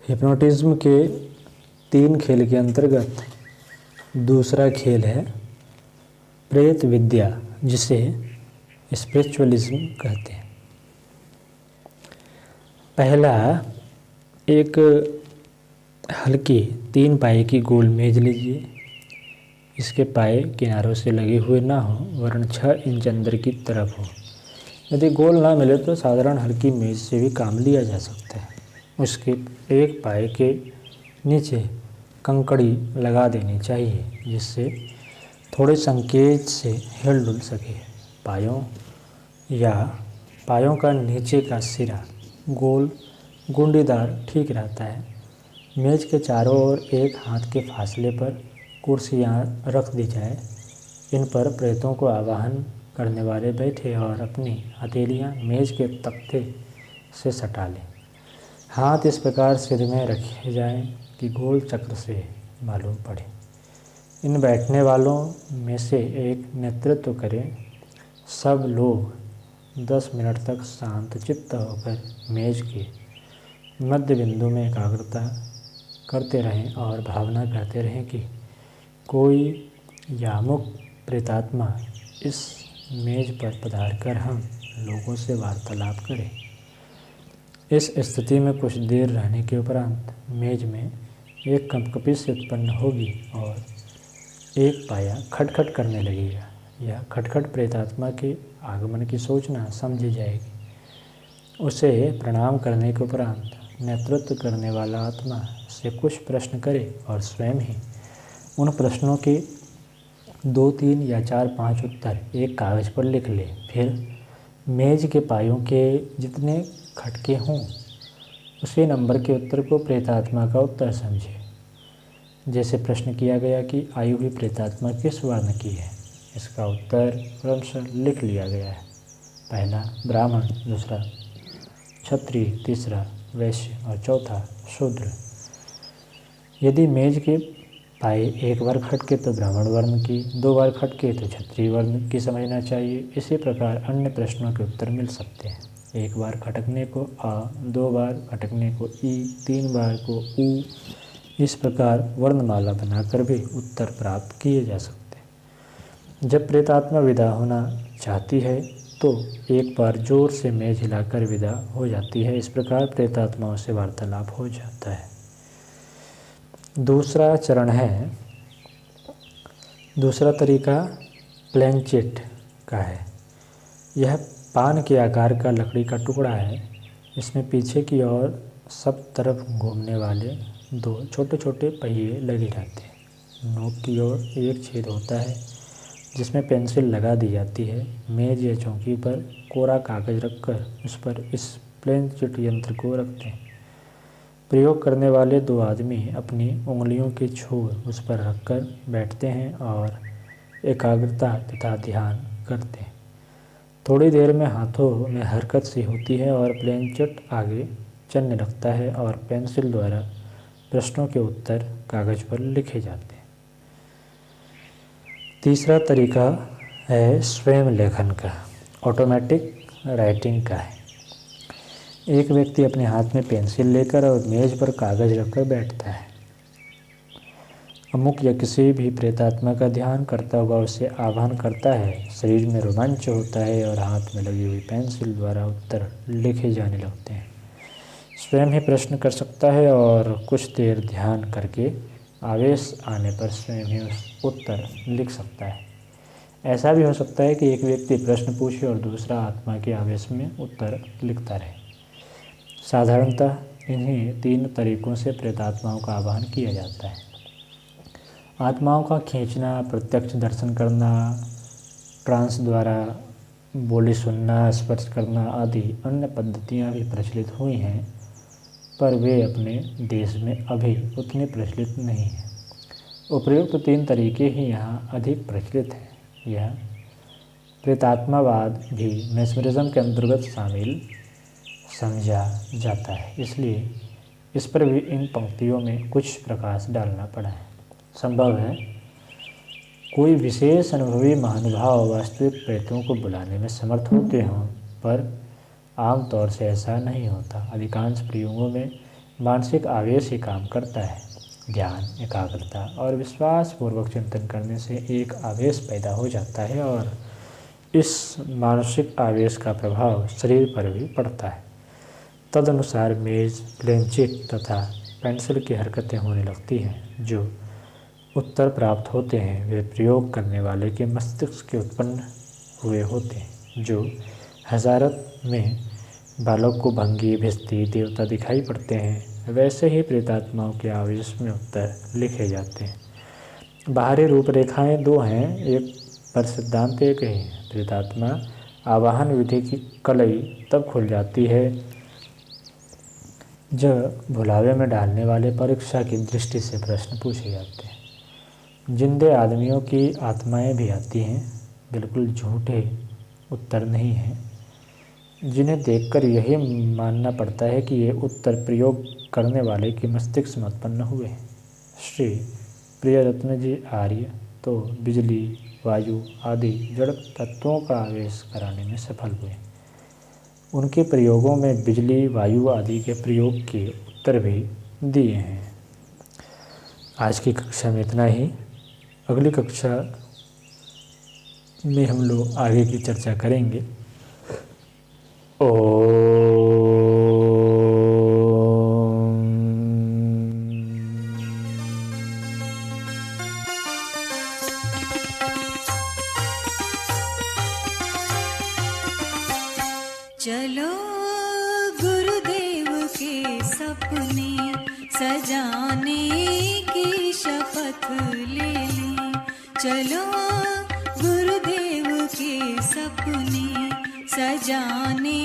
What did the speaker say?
Hypnotism के 3 खेल के अंतर्गत दूसरा खेल है प्रेत विद्या, जिसे स्पिरिचुअलिज्म कहते हैं। पहला, एक हल्की 3 पाए की गोल मेज लीजिए। इसके पाए किनारों से लगे हुए ना हो, वरन 6 इंच अंदर की तरफ हो। यदि गोल ना मिले तो साधारण हल्की मेज से भी काम लिया जा सकता है। उसके एक पाए के नीचे कंकड़ी लगा देनी चाहिए, जिससे थोड़े संकेत से हिल डुल सके। पायों का नीचे का सिरा गोल गुंडीदार ठीक रहता है। मेज के चारों ओर 1 हाथ के फासले पर कुर्सियाँ रख दी जाए। इन पर प्रेतों को आवाहन करने वाले बैठे और अपनी हथेलियाँ मेज के तख्ते से सटा लें। हाथ इस प्रकार सिर में रखे जाएं कि गोल चक्र से मालूम पड़े। इन बैठने वालों में से एक नेतृत्व करें। सब लोग 10 मिनट तक शांत चित्त होकर मेज के मध्य बिंदु में एकाग्रता करते रहें और भावना करते रहें कि कोई यामुक प्रेतात्मा इस मेज पर पधार कर हम लोगों से वार्तालाप करे। इस स्थिति में कुछ देर रहने के उपरांत मेज में एक कंपकपी से उत्पन्न होगी और एक पाया खटखट करने लगेगा। यह खटखट प्रेतात्मा के आगमन की सूचना समझी जाएगी। उसे प्रणाम करने के उपरांत नेतृत्व करने वाला आत्मा से कुछ प्रश्न करे और स्वयं ही उन प्रश्नों के 2, 3 या 4, 5 उत्तर एक कागज़ पर लिख ले। फिर मेज के पायों के जितने खटके हों, उसी नंबर के उत्तर को प्रेतात्मा का उत्तर समझे। जैसे प्रश्न किया गया कि आई हुई प्रेतात्मा किस वर्ण की है, इसका उत्तर क्रमशः लिख लिया गया है। पहला ब्राह्मण, दूसरा क्षत्रिय, तीसरा वैश्य और चौथा शूद्र। यदि मेज के पाए 1 बार खटके तो ब्राह्मण वर्ण की, 2 बार खटके तो क्षत्रिय वर्ण की समझना चाहिए। इसी प्रकार अन्य प्रश्नों के उत्तर मिल सकते हैं। 1 बार खटकने को आ, 2 बार खटकने को ई, 3 बार को ऊ। इस प्रकार वर्णमाला बनाकर भी उत्तर प्राप्त किए जा सकते हैं। जब प्रेतात्मा विदा होना चाहती है तो एक बार जोर से मेज हिलाकर विदा हो जाती है। इस प्रकार प्रेतात्माओं से वार्तालाप हो जाता है। दूसरा चरण है, दूसरा तरीका प्लेनचेट का है। यह पान के आकार का लकड़ी का टुकड़ा है। इसमें पीछे की ओर सब तरफ घूमने वाले 2 छोटे छोटे पहिए लगे रहते हैं। नोक की ओर एक छेद होता है जिसमें पेंसिल लगा दी जाती है। मेज या चौकी पर कोरा कागज़ रखकर उस पर इस प्लेनचेट यंत्र को रखते हैं। प्रयोग करने वाले 2 आदमी अपनी उंगलियों के छोर उस पर रखकर बैठते हैं और एकाग्रता तथा ध्यान करते हैं। थोड़ी देर में हाथों में हरकत सी होती है और प्लेनचेट आगे चलने लगता है और पेंसिल द्वारा प्रश्नों के उत्तर कागज़ पर लिखे जाते हैं। तीसरा तरीका है स्वयं लेखन का, ऑटोमेटिक राइटिंग का है। एक व्यक्ति अपने हाथ में पेंसिल लेकर और मेज पर कागज़ रखकर बैठता है। अमुक या किसी भी प्रेतात्मा का ध्यान करता हुआ उसे आह्वान करता है। शरीर में रोमांच होता है और हाथ में लगी हुई पेंसिल द्वारा उत्तर लिखे जाने लगते हैं। स्वयं ही प्रश्न कर सकता है और कुछ देर ध्यान करके आवेश आने पर स्वयं ही उत्तर लिख सकता है। ऐसा भी हो सकता है कि एक व्यक्ति प्रश्न पूछे और दूसरा आत्मा के आवेश में उत्तर लिखता रहे। साधारणतः इन्हीं 3 तरीकों से प्रेतात्माओं का आह्वान किया जाता है। आत्माओं का खींचना, प्रत्यक्ष दर्शन करना, ट्रांस द्वारा बोली सुनना, स्पर्श करना आदि अन्य पद्धतियाँ भी प्रचलित हुई हैं, पर वे अपने देश में अभी उतनी प्रचलित नहीं हैं। उपर्युक्त 3 तरीके ही यहाँ अधिक प्रचलित हैं। यह प्रेतात्मावाद भी मेस्मरिज्म के अंतर्गत शामिल समझा जाता है, इसलिए इस पर भी इन पंक्तियों में कुछ प्रकाश डालना पड़ा है। संभव है कोई विशेष अनुभवी महानुभाव वास्तविक प्रेतों को बुलाने में समर्थ होते हों, पर आमतौर से ऐसा नहीं होता। अधिकांश प्रयोगों में मानसिक आवेश ही काम करता है। ध्यान, एकाग्रता और विश्वास पूर्वक चिंतन करने से एक आवेश पैदा हो जाता है और इस मानसिक आवेश का प्रभाव शरीर पर भी पड़ता है। तदनुसार मेज, प्लेनचिट तथा पेंसिल की हरकतें होने लगती हैं। जो उत्तर प्राप्त होते हैं वे प्रयोग करने वाले के मस्तिष्क के उत्पन्न हुए होते हैं। जो हज़ारत में बालक को भंगी, भिस्ती, देवता दिखाई पड़ते हैं, वैसे ही प्रेतात्माओं के आवेश में उत्तर लिखे जाते हैं। बाहरी रूपरेखाएं दो हैं, एक पर सिद्धांत एक ही है। प्रेतात्मा आवाहन विधि की कलई तब खुल जाती है जब भुलावे में डालने वाले परीक्षा की दृष्टि से प्रश्न पूछे जाते हैं। जिंदे आदमियों की आत्माएं भी आती हैं, बिल्कुल झूठे उत्तर नहीं हैं, जिन्हें देखकर यही मानना पड़ता है कि ये उत्तर प्रयोग करने वाले के मस्तिष्क में उत्पन्न हुए हैं। श्री प्रियरत्न जी आर्य तो बिजली, वायु आदि जड़ तत्वों का आवेश कराने में सफल हुए। उनके प्रयोगों में बिजली, वायु आदि के प्रयोग के उत्तर भी दिए हैं। आज की कक्षा में इतना ही। अगली कक्षा में हम लोग आगे की चर्चा करेंगे। चलो गुरुदेव के सपने सजाने की शपथ ले ली। चलो गुरुदेव के सपने सजाने